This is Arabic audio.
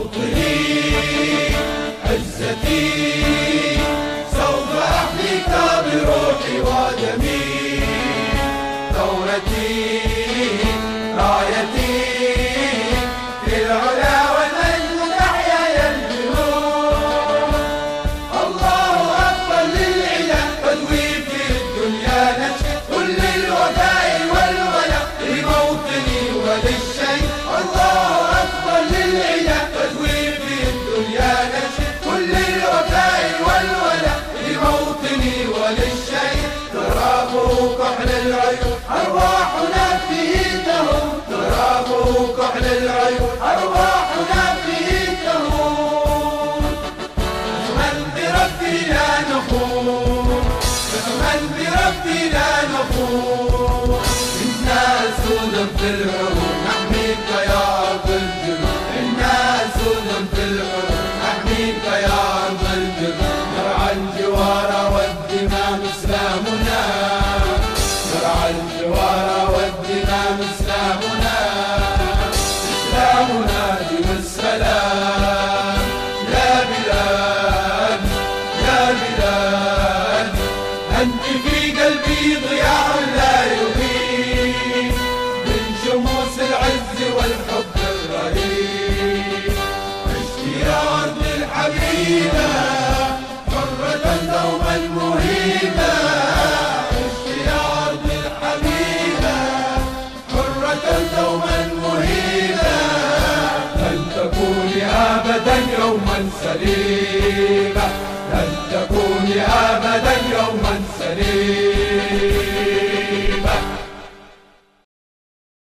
موطني عزتي، سوف أحميك بروحي ودمي، ثورتي رايتي في العلا والمجد تحيا يا الجنود. الله أكبر للعلا تدوي في الدنيا نشأ كل الوفاء والولاء لموطني وللشيء. الله أكبر للعلا تدوي في الدنيا نشأ كل الوفاء والولاء لموطني وللشيء. ترابه كحل العيون أرواحنا فيه تهون، ترابه كحل العيون أرواحنا فيه تهون. فمن بربي لا نخون، فمن بربي لا نخون. إنا سودا في الحروب نحميك يا أرض الجنود، إنا سودا في الحروب نحميك يا أرض الجنود. نرعى الجوار والدماء إسلامنا، نرعى الجوار والدماء إسلامنا، إسلامنا دين السلام. يا بلاد يا بلاد أنت في قلبي ضياء لا يغيب، من شموس العز والحب الرهيب. عشت يا أرض الحبيبة حرة دوما مهيبة، عشت يا أرض الحبيبة حرة دوما مهيبة. لن تكوني أبدا يوما سليما.